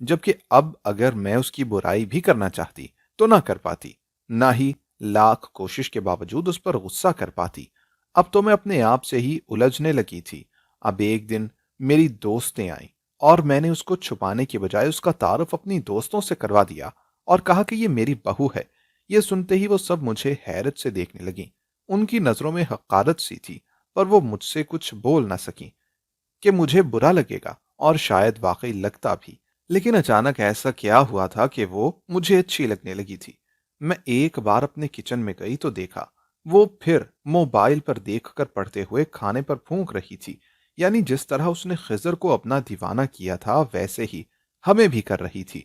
جبکہ اب اگر میں اس کی برائی بھی کرنا چاہتی تو نہ کر پاتی، نہ ہی لاکھ کوشش کے باوجود اس پر غصہ کر پاتی۔ اب تو میں اپنے آپ سے ہی الجھنے لگی تھی۔ اب ایک دن میری دوستیں آئیں اور میں نے اس کو چھپانے کی بجائے اس کا تعارف اپنی دوستوں سے کروا دیا اور کہا کہ یہ میری بہو ہے۔ یہ سنتے ہی وہ سب مجھے حیرت سے دیکھنے لگیں۔ ان کی نظروں میں حقارت سی تھی، پر وہ مجھ سے کچھ بول نہ سکیں کہ مجھے برا لگے گا، اور شاید واقعی لگتا بھی۔ لیکن اچانک ایسا کیا ہوا تھا کہ وہ مجھے اچھی لگنے لگی تھی۔ میں ایک بار اپنے کچن میں گئی تو دیکھا وہ پھر موبائل پر دیکھ کر پڑھتے ہوئے کھانے پر پھونک رہی تھی۔ یعنی جس طرح اس نے خضر کو اپنا دیوانہ کیا تھا ویسے ہی ہمیں بھی کر رہی تھی۔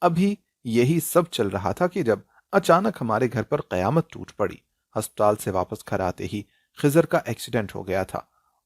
ابھی یہی سب چل رہا تھا کہ جب اچانک ہمارے گھر پر قیامت ٹوٹ پڑی۔ ہسپتال سے واپس گھر آتے ہی خضر کا ایکسیڈنٹ ہو گیا تھا،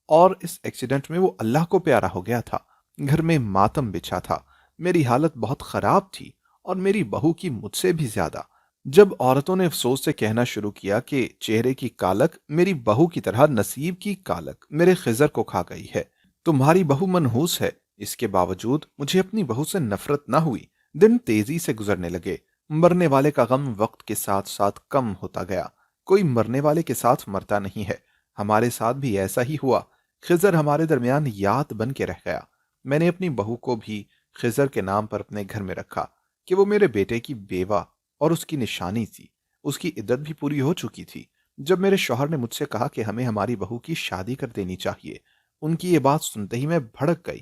اور اس ایکسیڈنٹ میں وہ اللہ کو پیارا ہو گیا تھا۔ گھر میں ماتم بچھا تھا۔ میری حالت بہت خراب تھی، اور میری بہو کی مجھ سے بھی زیادہ۔ جب عورتوں نے افسوس سے کہنا شروع کیا کہ چہرے کی کالک میری بہو کی طرح نصیب کی کالک میرے خضر کو کھا گئی ہے، تمہاری بہو منحوس ہے، اس کے باوجود مجھے اپنی بہو سے نفرت نہ ہوئی۔ دن تیزی سے گزرنے لگے۔ مرنے والے کا غم وقت کے ساتھ ساتھ کم ہوتا گیا۔ کوئی مرنے والے کے ساتھ مرتا نہیں ہے۔ ہمارے ساتھ بھی ایسا ہی ہوا۔ خضر ہمارے درمیان یاد بن کے رہ گیا۔ میں نے اپنی بہو کو بھی خضر کے نام پر اپنے گھر میں رکھا کہ وہ میرے بیٹے کی بیوہ اور اس کی نشانی تھی۔ اس کی عدت بھی پوری ہو چکی تھی جب میرے شوہر نے مجھ سے کہا کہ ہمیں ہماری بہو کی شادی کر دینی چاہیے۔ ان کی یہ بات سنتے ہی میں بھڑک گئی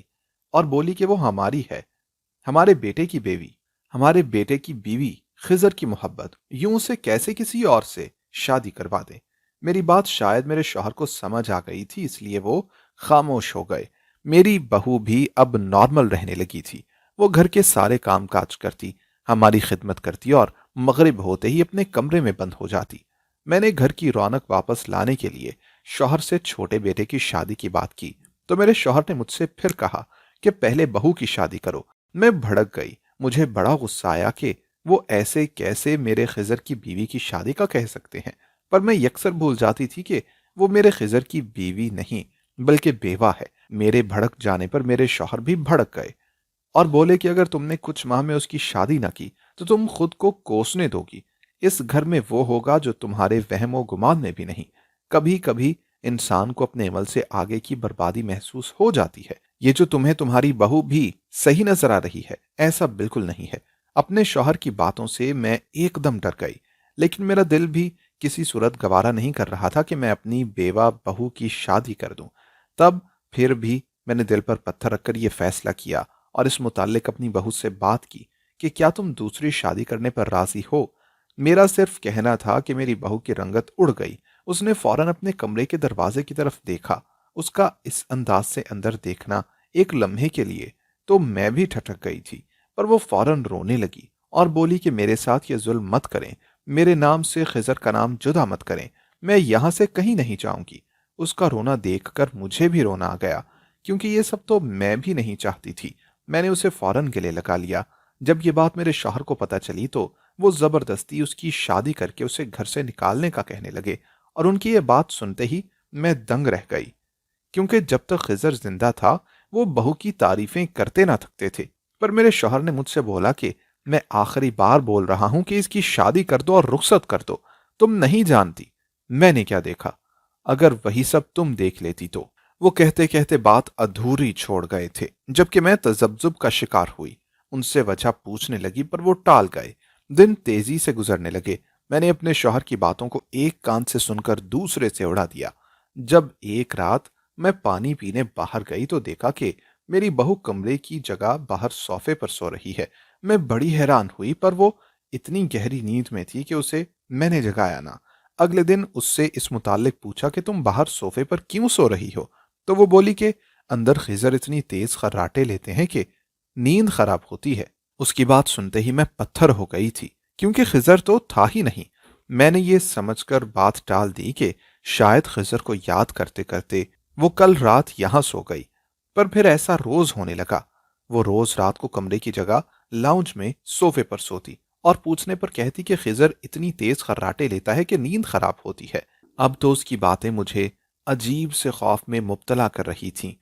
اور بولی کہ وہ ہماری ہے، ہمارے بیٹے کی بیوی، ہمارے بیٹے کی بیوی خضر کی محبت، یوں اسے کیسے کسی اور سے شادی کروا دے۔ میری بات شاید میرے شوہر کو سمجھ آ گئی تھی، اس لیے وہ خاموش ہو گئے۔ میری بہو بھی اب نارمل رہنے لگی تھی۔ وہ گھر کے سارے کام کاج کرتی، ہماری خدمت کرتی اور مغرب ہوتے ہی اپنے کمرے میں بند ہو جاتی۔ میں نے گھر کی رونق واپس لانے کے لیے شوہر سے چھوٹے بیٹے کی شادی کی بات کی تو میرے شوہر نے مجھ سے پھر کہا کہ پہلے بہو کی شادی کرو۔ میں بھڑک گئی۔ مجھے بڑا غصہ آیا کہ وہ ایسے کیسے میرے خضر کی بیوی کی شادی کا کہہ سکتے ہیں، پر میں یکسر بھول جاتی تھی کہ وہ میرے خضر کی بیوی نہیں بلکہ بیوہ ہے۔ میرے بھڑک جانے پر میرے شوہر بھی بھڑک گئے اور بولے کہ اگر تم نے کچھ ماہ میں اس کی شادی نہ کی تو تم خود کو کوسنے دو گی۔ اس گھر میں وہ ہوگا جو تمہارے وہم و گمان میں بھی نہیں۔ کبھی کبھی انسان کو اپنے عمل سے آگے کی بربادی محسوس ہو جاتی ہے۔ یہ جو تمہیں تمہاری بہو بھی صحیح نظر آ رہی ہے، ایسا بالکل نہیں ہے۔ اپنے شوہر کی باتوں سے میں ایک دم ڈر گئی، لیکن میرا دل بھی کسی صورت گوارا نہیں کر رہا تھا کہ میں اپنی بیوہ بہو کی شادی کر دوں۔ تب پھر بھی میں نے دل پر پتھر رکھ کر یہ فیصلہ کیا اور اس متعلق اپنی بہو سے بات کی کہ کیا تم دوسری شادی کرنے پر راضی ہو؟ میرا صرف کہنا تھا کہ میری بہو کی رنگت اڑ گئی۔ اس نے فوراً اپنے کمرے کے دروازے کی طرف دیکھا۔ اس کا اس انداز سے اندر دیکھنا ایک لمحے کے لیے تو میں بھی ٹھٹک گئی تھی، پر وہ فوراً رونے لگی اور بولی کہ میرے ساتھ یہ ظلم مت کریں، میرے نام سے خضر کا نام جدا مت کریں، میں یہاں سے کہیں نہیں جاؤں گی۔ اس کا رونا دیکھ کر مجھے بھی رونا آ گیا، کیونکہ یہ سب تو میں بھی نہیں چاہتی تھی۔ میں نے اسے فوراً گلے لگا لیا۔ جب یہ بات میرے شوہر کو پتہ چلی تو وہ زبردستی اس کی شادی کر کے اسے گھر سے نکالنے کا کہنے لگے، اور ان کی یہ بات سنتے ہی میں دنگ رہ گئی، کیونکہ جب تک خضر زندہ تھا وہ بہو کی تعریفیں کرتے نہ تھکتے تھے۔ پر میرے شوہر نے مجھ سے بولا کہ میں آخری بار بول رہا ہوں کہ اس کی شادی کر دو اور رخصت کر دو، تم نہیں جانتی میں نے کیا دیکھا، اگر وہی سب تم دیکھ لیتی تو۔ وہ کہتے کہتے بات ادھوری چھوڑ گئے تھے، جبکہ میں تذبذب کا شکار ہوئی۔ ان سے وجہ پوچھنے لگی پر وہ ٹال گئے۔ دن تیزی سے گزرنے لگے۔ میں نے اپنے شوہر کی باتوں کو ایک کان سے سن کر دوسرے سے اڑا دیا۔ جب ایک رات میں پانی پینے باہر گئی تو دیکھا کہ میری بہو کمرے کی جگہ باہر صوفے پر سو رہی ہے۔ میں بڑی حیران ہوئی، پر وہ اتنی گہری نیند میں تھی کہ اسے میں نے جگایا نہ۔ اگلے دن اس سے اس متعلق پوچھا کہ تم باہر صوفے پر کیوں سو رہی ہو؟ تو وہ بولی کہ اندر خضر اتنی تیز خراٹے لیتے ہیں کہ نیند خراب ہوتی ہے۔ اس کی بات سنتے ہی میں پتھر ہو گئی تھی، کیونکہ خضر تو تھا ہی نہیں۔ میں نے یہ سمجھ کر بات ٹال دی کہ شاید خضر کو یاد کرتے کرتے وہ کل رات یہاں سو گئی، پر پھر ایسا روز ہونے لگا۔ وہ روز رات کو کمرے کی جگہ لاؤنج میں صوفے پر سوتی اور پوچھنے پر کہتی کہ خضر اتنی تیز خراٹے لیتا ہے کہ نیند خراب ہوتی ہے۔ اب تو اس کی باتیں مجھے عجیب سے خوف میں مبتلا کر رہی تھیں۔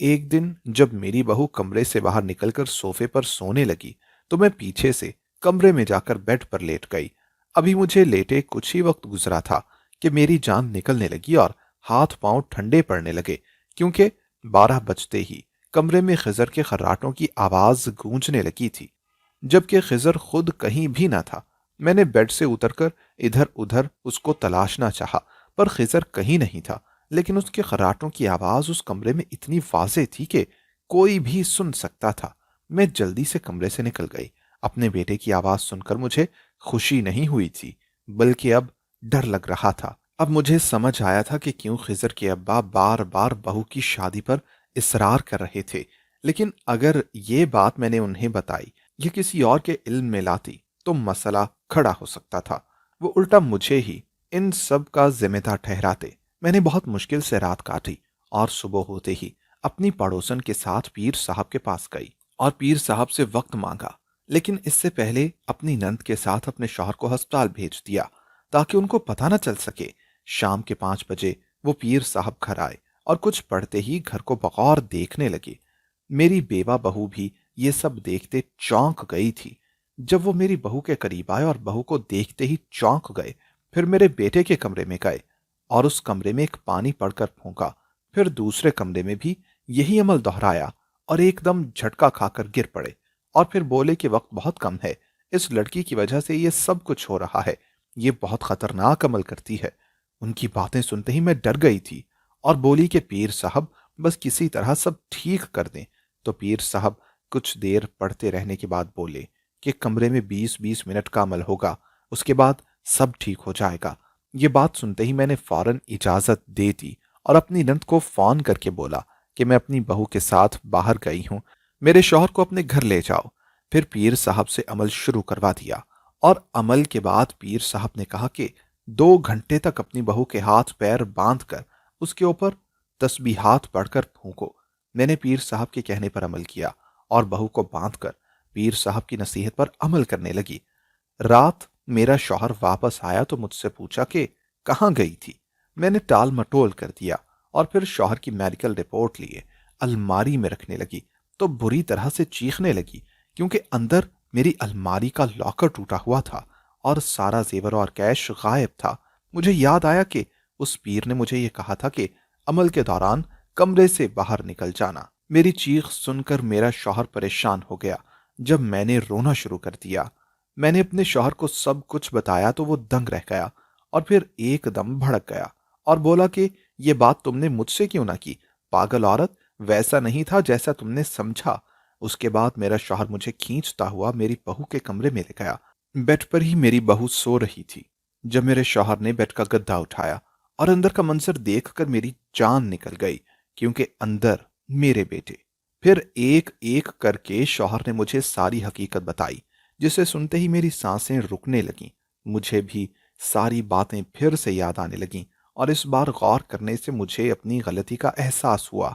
ایک دن جب میری بہو کمرے سے باہر نکل کر صوفے پر سونے لگی تو میں پیچھے سے کمرے میں جا کر بیڈ پر لیٹ گئی۔ ابھی مجھے لیٹے کچھ ہی وقت گزرا تھا کہ میری جان نکلنے لگی اور ہاتھ پاؤں ٹھنڈے پڑنے لگے، کیونکہ 12 بجتے ہی کمرے میں خضر کے خراٹوں کی آواز گونجنے لگی تھی، جبکہ خضر خود کہیں بھی نہ تھا۔ میں نے بیڈ سے اتر کر ادھر ادھر اس کو تلاشنا چاہا، پر خضر کہیں نہیں تھا، لیکن اس کے خراٹوں کی آواز اس کمرے میں اتنی واضح تھی کہ کوئی بھی سن سکتا تھا۔ میں جلدی سے کمرے سے نکل گئی۔ اپنے بیٹے کی آواز سن کر مجھے خوشی نہیں ہوئی تھی، بلکہ اب ڈر لگ رہا تھا۔ اب مجھے سمجھ آیا تھا کہ کیوں خضر کے ابا بار بار بہو کی شادی پر اصرار کر رہے تھے، لیکن اگر یہ بات میں نے انہیں بتائی یا کسی اور کے علم میں لاتی تو مسئلہ کھڑا ہو سکتا تھا۔ وہ الٹا مجھے ہی ان سب کا ذمہ دار ٹھہراتے۔ میں نے بہت مشکل سے رات کاٹی اور صبح ہوتے ہی اپنی پڑوسن کے ساتھ پیر صاحب کے پاس گئی اور پیر صاحب سے وقت مانگا، لیکن اس سے پہلے اپنی نند کے ساتھ اپنے شوہر کو ہسپتال بھیج دیا تاکہ ان کو پتہ نہ چل سکے۔ شام کے 5 بجے وہ پیر صاحب گھر آئے اور کچھ پڑھتے ہی گھر کو بغور دیکھنے لگے۔ میری بیوہ بہو بھی یہ سب دیکھتے چونک گئی تھی۔ جب وہ میری بہو کے قریب آئے اور بہو کو دیکھتے ہی چونک گئے، پھر میرے بیٹے کے کمرے میں گئے اور اس کمرے میں ایک پانی پڑ کر پھونکا، پھر دوسرے کمرے میں بھی یہی عمل دہرایا اور ایک دم جھٹکا کھا کر گر پڑے، اور پھر بولے کہ وقت بہت کم ہے، اس لڑکی کی وجہ سے یہ سب کچھ ہو رہا ہے، یہ بہت خطرناک عمل کرتی ہے۔ ان کی باتیں سنتے ہی میں ڈر گئی تھی اور بولی کہ پیر صاحب بس کسی طرح سب ٹھیک کر دیں۔ تو پیر صاحب کچھ دیر پڑھتے رہنے کے بعد بولے کہ کمرے میں 20-20 منٹ کا عمل ہوگا، اس کے بعد سب ٹھیک ہو جائے گا۔ یہ بات سنتے ہی میں نے فوراً اجازت دے دی اور اپنی نند کو فون کر کے بولا کہ میں اپنی بہو کے ساتھ باہر گئی ہوں، میرے شوہر کو اپنے گھر لے جاؤ۔ پھر پیر صاحب سے عمل شروع کروا دیا، اور عمل کے بعد پیر صاحب نے کہا کہ 2 گھنٹے تک اپنی بہو کے ہاتھ پیر باندھ کر اس کے اوپر تسبیحات پڑھ کر پھونکو۔ میں نے پیر صاحب کے کہنے پر عمل کیا اور بہو کو باندھ کر پیر صاحب کی نصیحت پر عمل کرنے لگی۔ رات میرا شوہر واپس آیا تو مجھ سے پوچھا کہ کہاں گئی تھی۔ میں نے ٹال مٹول کر دیا اور پھر شوہر کی میڈیکل رپورٹ لیے الماری میں رکھنے لگی تو بری طرح سے چیخنے لگی، کیونکہ اندر میری الماری کا لاکر ٹوٹا ہوا تھا اور سارا زیور اور کیش غائب تھا۔ مجھے یاد آیا کہ اس پیر نے مجھے یہ کہا تھا کہ عمل کے دوران کمرے سے باہر نکل جانا۔ میری چیخ سن کر میرا شوہر پریشان ہو گیا۔ جب میں نے رونا شروع کر دیا، میں نے اپنے شوہر کو سب کچھ بتایا تو وہ دنگ رہ گیا اور پھر ایک دم بھڑک گیا اور بولا کہ یہ بات تم نے مجھ سے کیوں نہ کی، پاگل عورت، ویسا نہیں تھا جیسا تم نے سمجھا۔ اس کے بعد میرا شوہر مجھے کھینچتا ہوا میری بہو کے کمرے میں لے گیا۔ بیڈ پر ہی میری بہو سو رہی تھی جب میرے شوہر نے بیڈ کا گدا اٹھایا، اور اندر کا منظر دیکھ کر میری جان نکل گئی، کیونکہ اندر میرے بیٹے۔ پھر ایک ایک کر کے شوہر نے مجھے ساری حقیقت بتائی، جسے سنتے ہی میری سانسیں رکنے لگیں۔ مجھے بھی ساری باتیں پھر سے یاد آنے لگیں اور اس بار غور کرنے سے مجھے اپنی غلطی کا احساس ہوا۔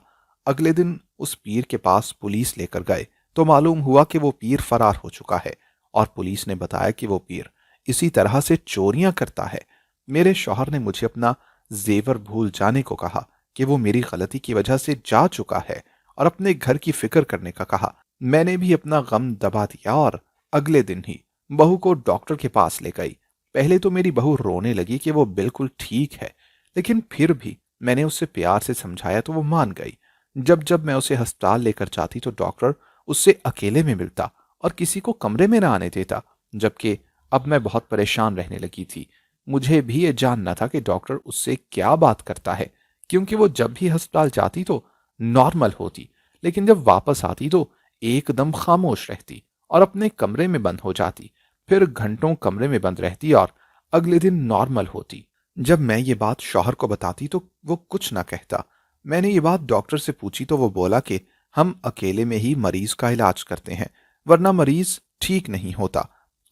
اگلے دن اس پیر کے پاس پولیس لے کر گئے تو معلوم ہوا کہ وہ پیر فرار ہو چکا ہے، اور پولیس نے بتایا کہ وہ پیر اسی طرح سے چوریاں کرتا ہے۔ میرے شوہر نے مجھے اپنا زیور بھول جانے کو کہا کہ وہ میری غلطی کی وجہ سے جا چکا ہے، اور اپنے گھر کی فکر کرنے کا کہا۔ میں نے بھی اپنا غم دبا دیا اور اگلے دن ہی بہو کو ڈاکٹر کے پاس لے گئی۔ پہلے تو میری بہو رونے لگی کہ وہ بالکل ٹھیک ہے، لیکن پھر بھی میں نے اسے پیار سے سمجھایا تو وہ مان گئی۔ جب جب میں اسے ہسپتال لے کر جاتی تو ڈاکٹر اس سے اکیلے میں ملتا اور کسی کو کمرے میں نہ آنے دیتا، جبکہ اب میں بہت پریشان رہنے لگی تھی۔ مجھے بھی یہ جاننا تھا کہ ڈاکٹر اس سے کیا بات کرتا ہے، کیونکہ وہ جب بھی ہسپتال جاتی تو نارمل ہوتی، لیکن جب واپس آتی تو ایک دم خاموش رہتی اور اپنے کمرے میں بند ہو جاتی، پھر گھنٹوں کمرے میں بند رہتی اور اگلے دن نارمل ہوتی۔ جب میں یہ بات شوہر کو بتاتی تو وہ کچھ نہ کہتا۔ میں نے یہ بات ڈاکٹر سے پوچھی تو وہ بولا کہ ہم اکیلے میں ہی مریض کا علاج کرتے ہیں، ورنہ مریض ٹھیک نہیں ہوتا۔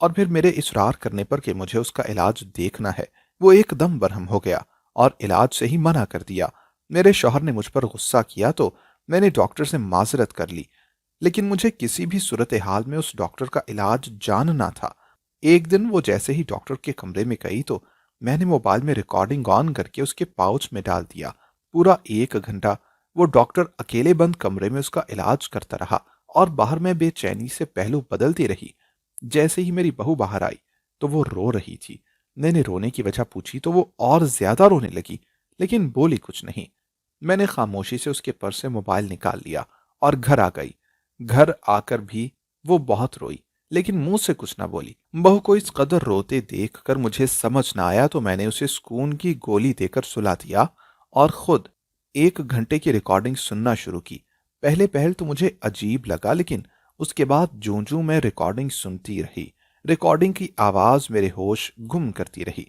اور پھر میرے اصرار کرنے پر کہ مجھے اس کا علاج دیکھنا ہے، وہ ایک دم برہم ہو گیا اور علاج سے ہی منع کر دیا۔ میرے شوہر نے مجھ پر غصہ کیا تو میں نے ڈاکٹر سے معذرت کر لی، لیکن مجھے کسی بھی صورتحال میں اس ڈاکٹر کا علاج جاننا تھا۔ ایک دن وہ جیسے ہی ڈاکٹر کے کمرے میں گئی تو میں نے موبائل میں ریکارڈنگ آن کر کے اس کے پاؤچ میں ڈال دیا۔ پورا 1 گھنٹہ وہ ڈاکٹر اکیلے بند کمرے میں اس کا علاج کرتا رہا اور باہر میں بے چینی سے پہلو بدلتی رہی۔ جیسے ہی میری بہو باہر آئی تو وہ رو رہی تھی۔ میں نے رونے کی وجہ پوچھی تو وہ اور زیادہ رونے لگی، لیکن بولی کچھ نہیں۔ میں نے خاموشی سے اس کے پرس سے موبائل نکال لیا اور گھر آ گئی۔ گھر آ کر بھی وہ بہت روئی، لیکن منہ سے کچھ نہ بولی۔ بہو کو اس قدر روتے دیکھ کر مجھے سمجھ نہ آیا تو میں نے اسے سکون کی گولی دے کر سلا دیا اور خود 1 گھنٹے کی ریکارڈنگ سننا شروع کی۔ پہلے پہل تو مجھے عجیب لگا، لیکن اس کے بعد جوں جوں میں ریکارڈنگ سنتی رہی، ریکارڈنگ کی آواز میرے ہوش گم کرتی رہی۔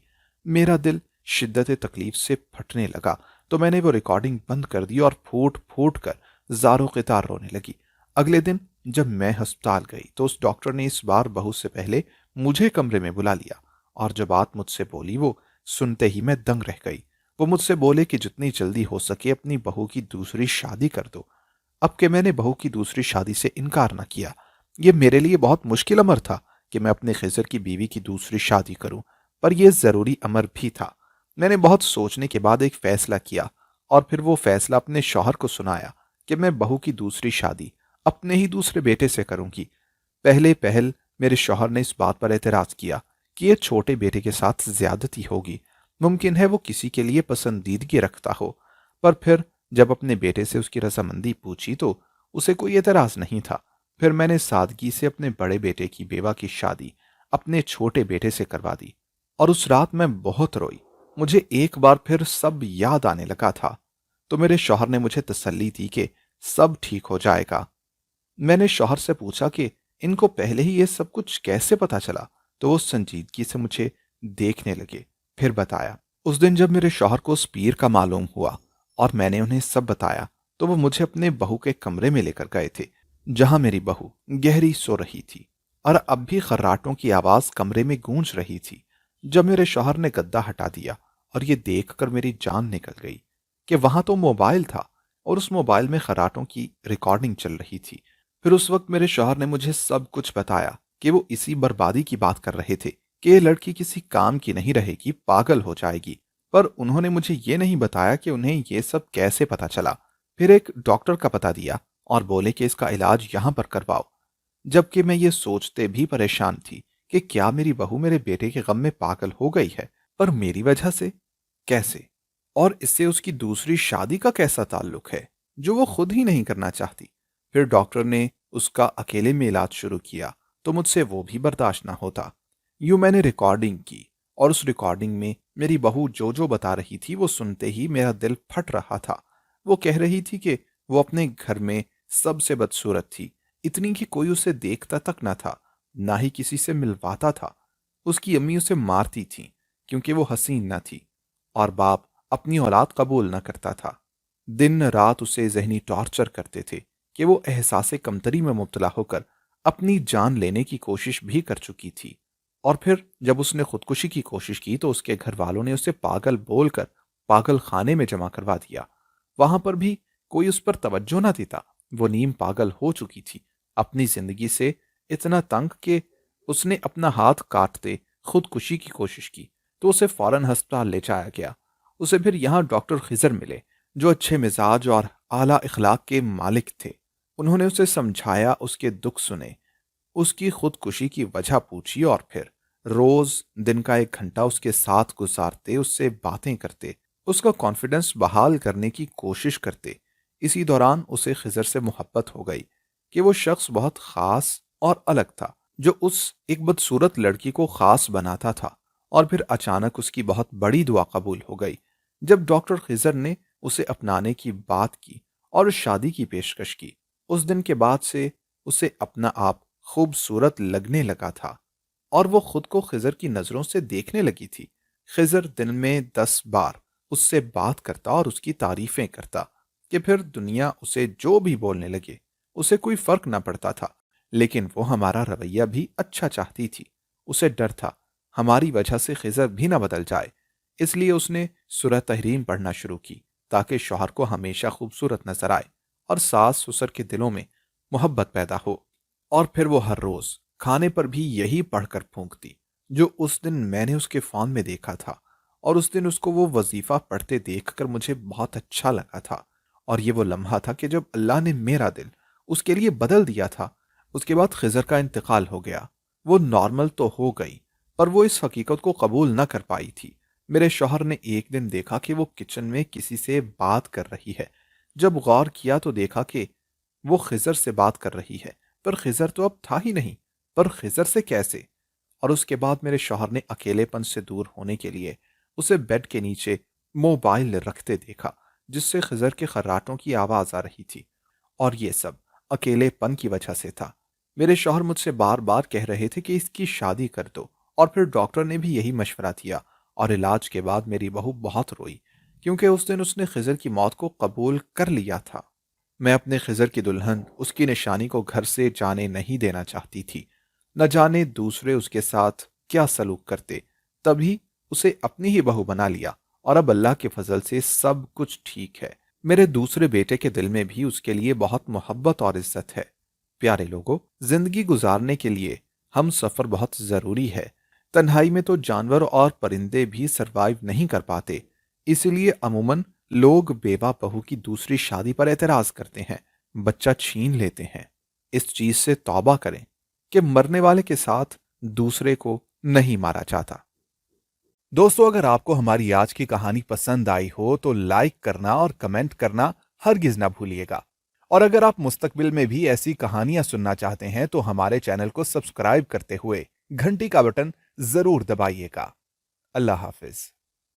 میرا دل شدت تکلیف سے پھٹنے لگا تو میں نے وہ ریکارڈنگ بند کر دی اور پھوٹ پھوٹ کر زاروں قطار رونے لگی۔ اگلے دن جب میں ہسپتال گئی تو اس ڈاکٹر نے اس بار بہو سے پہلے مجھے کمرے میں بلا لیا، اور جو بات مجھ سے بولی وہ سنتے ہی میں دنگ رہ گئی۔ وہ مجھ سے بولے کہ جتنی جلدی ہو سکے اپنی بہو کی دوسری شادی کر دو۔ اب کہ میں نے بہو کی دوسری شادی سے انکار نہ کیا، یہ میرے لیے بہت مشکل امر تھا کہ میں اپنے خضر کی بیوی کی دوسری شادی کروں، پر یہ ضروری امر بھی تھا۔ میں نے بہت سوچنے کے بعد ایک فیصلہ کیا اور پھر وہ فیصلہ اپنے شوہر کو سنایا کہ میں بہو کی دوسری شادی اپنے ہی دوسرے بیٹے سے کروں گی۔ پہلے پہل میرے شوہر نے اس بات پر اعتراض کیا کہ یہ چھوٹے بیٹے کے ساتھ زیادتی ہوگی، ممکن ہے وہ کسی کے لیے پسندیدگی رکھتا ہو، پر پھر جب اپنے بیٹے سے اس کی رضامندی پوچھی تو اسے کوئی اعتراض نہیں تھا۔ پھر میں نے سادگی سے اپنے بڑے بیٹے کی بیوہ کی شادی اپنے چھوٹے بیٹے سے کروا دی، اور اس رات میں بہت روئی۔ مجھے ایک بار پھر سب یاد آنے لگا تھا تو میرے شوہر نے مجھے تسلی دی کہ سب ٹھیک ہو جائے گا۔ میں نے شوہر سے پوچھا کہ ان کو پہلے ہی یہ سب کچھ کیسے پتا چلا، تو وہ سنجیدگی سے مجھے دیکھنے لگے۔ پھر بتایا۔ اس دن جب میرے شوہر کو اس پیر کا معلوم ہوا اور میں نے انہیں سب بتایا تو وہ مجھے اپنے بہو کے کمرے میں لے کر گئے تھے، جہاں میری بہو گہری سو رہی تھی اور اب بھی خراٹوں کی آواز کمرے میں گونج رہی تھی۔ جب میرے شوہر نے گدا ہٹا دیا اور یہ دیکھ کر میری جان نکل گئی کہ وہاں تو موبائل تھا اور اس موبائل میں خراٹوں کی ریکارڈنگ چل رہی تھی۔ پھر اس وقت میرے شوہر نے مجھے سب کچھ بتایا کہ وہ اسی بربادی کی بات کر رہے تھے کہ یہ لڑکی کسی کام کی نہیں رہے گی، پاگل ہو جائے گی، پر انہوں نے مجھے یہ نہیں بتایا کہ انہیں یہ سب کیسے پتا چلا۔ پھر ایک ڈاکٹر کا پتہ دیا اور بولے کہ اس کا علاج یہاں پر کرواؤ، جبکہ میں یہ سوچتے بھی پریشان تھی کہ کیا میری بہو میرے بیٹے کے غم میں پاگل ہو گئی ہے، پر میری وجہ سے کیسے؟ اور اس سے اس کی دوسری شادی کا کیسا تعلق ہے جو وہ خود ہی نہیں کرنا چاہتی؟ پھر ڈاکٹر نے اس کا اکیلے میں علاج شروع کیا تو مجھ سے وہ بھی برداشت نہ ہوتا۔ یوں میں نے ریکارڈنگ کی اور اس ریکارڈنگ میں میری بہو جو جو بتا رہی تھی وہ سنتے ہی میرا دل پھٹ رہا تھا۔ وہ کہہ رہی تھی کہ وہ اپنے گھر میں سب سے بدصورت تھی، اتنی کہ کوئی اسے دیکھتا تک نہ تھا، نہ ہی کسی سے ملواتا تھا۔ اس کی امی اسے مارتی تھیں کیونکہ وہ حسین نہ تھی، اور باپ اپنی اولاد قبول نہ کرتا تھا۔ دن رات اسے ذہنی ٹارچر کرتے تھے کہ وہ احساس کمتری میں مبتلا ہو کر اپنی جان لینے کی کوشش بھی کر چکی تھی۔ اور پھر جب اس نے خودکشی کی کوشش کی تو اس کے گھر والوں نے اسے پاگل بول کر پاگل خانے میں جمع کروا دیا۔ وہاں پر بھی کوئی اس پر توجہ نہ دیتا، وہ نیم پاگل ہو چکی تھی، اپنی زندگی سے اتنا تنگ کہ اس نے اپنا ہاتھ کاٹتے خودکشی کی کوشش کی تو اسے فوراً ہسپتال لے جایا گیا۔ اسے پھر یہاں ڈاکٹر خضر ملے جو اچھے مزاج اور اعلیٰ اخلاق کے مالک تھے۔ انہوں نے اسے سمجھایا، اس کے دکھ سنے، اس کی خودکشی کی وجہ پوچھی اور پھر روز دن کا 1 گھنٹہ اس کے ساتھ گزارتے، اس سے باتیں کرتے، اس کا کانفیڈنس بحال کرنے کی کوشش کرتے۔ اسی دوران اسے خضر سے محبت ہو گئی کہ وہ شخص بہت خاص اور الگ تھا جو اس ایک بدصورت لڑکی کو خاص بناتا تھا، اور پھر اچانک اس کی بہت بڑی دعا قبول ہو گئی جب ڈاکٹر خضر نے اسے اپنانے کی بات کی اور شادی کی پیشکش کی۔ اس دن کے بعد سے اسے اپنا آپ خوبصورت لگنے لگا تھا اور وہ خود کو خضر کی نظروں سے دیکھنے لگی تھی۔ خضر دن میں 10 بار اس سے بات کرتا اور اس کی تعریفیں کرتا کہ پھر دنیا اسے جو بھی بولنے لگے اسے کوئی فرق نہ پڑتا تھا، لیکن وہ ہمارا رویہ بھی اچھا چاہتی تھی۔ اسے ڈر تھا ہماری وجہ سے خضر بھی نہ بدل جائے، اس لیے اس نے سورہ تحریم پڑھنا شروع کی تاکہ شوہر کو ہمیشہ خوبصورت نظر آئے اور ساس سسر کے دلوں میں محبت پیدا ہو۔ اور پھر وہ ہر روز کھانے پر بھی یہی پڑھ کر پھونکتی جو اس دن میں نے اس کے فون میں دیکھا تھا، اور اس دن اس کو وہ وظیفہ پڑھتے دیکھ کر مجھے بہت اچھا لگا تھا اور یہ وہ لمحہ تھا کہ جب اللہ نے میرا دل اس کے لیے بدل دیا تھا۔ اس کے بعد خضر کا انتقال ہو گیا۔ وہ نارمل تو ہو گئی، پر وہ اس حقیقت کو قبول نہ کر پائی تھی۔ میرے شوہر نے ایک دن دیکھا کہ وہ کچن میں کسی سے بات کر رہی ہے۔ جب غور کیا تو دیکھا کہ وہ خضر سے بات کر رہی ہے، پر خضر تو اب تھا ہی نہیں۔ پر خضر سے کیسے؟ اور اس کے بعد میرے شوہر نے اکیلے پن سے دور ہونے کے لیے اسے بیڈ کے نیچے موبائل رکھتے دیکھا، جس سے خضر کے خراٹوں کی آواز آ رہی تھی، اور یہ سب اکیلے پن کی وجہ سے تھا۔ میرے شوہر مجھ سے بار بار کہہ رہے تھے کہ اس کی شادی کر دو، اور پھر ڈاکٹر نے بھی یہی مشورہ دیا، اور علاج کے بعد میری بہو بہت روئی، کیونکہ اس دن اس نے خضر کی موت کو قبول کر لیا تھا۔ میں اپنے خضر کی دلہن، اس کی نشانی کو گھر سے جانے نہیں دینا چاہتی تھی۔ نہ جانے دوسرے اس کے ساتھ کیا سلوک کرتے، تبھی اسے اپنی ہی بہو بنا لیا، اور اب اللہ کے فضل سے سب کچھ ٹھیک ہے۔ میرے دوسرے بیٹے کے دل میں بھی اس کے لیے بہت محبت اور عزت ہے۔ پیارے لوگوں، زندگی گزارنے کے لیے ہم سفر بہت ضروری ہے۔ تنہائی میں تو جانور اور پرندے بھی سروائیو نہیں کر پاتے، اس لیے عموماً لوگ بیوہ بہو کی دوسری شادی پر اعتراض کرتے ہیں، بچہ چھین لیتے ہیں۔ اس چیز سے توبہ کریں کہ مرنے والے کے ساتھ دوسرے کو نہیں مارا جاتا۔ دوستو، اگر آپ کو ہماری آج کی کہانی پسند آئی ہو تو لائک کرنا اور کمنٹ کرنا ہرگز نہ بھولیے گا۔ اور اگر آپ مستقبل میں بھی ایسی کہانیاں سننا چاہتے ہیں تو ہمارے چینل کو سبسکرائب کرتے ہوئے گھنٹی کا بٹن ضرور دبائیے گا۔ اللہ حافظ۔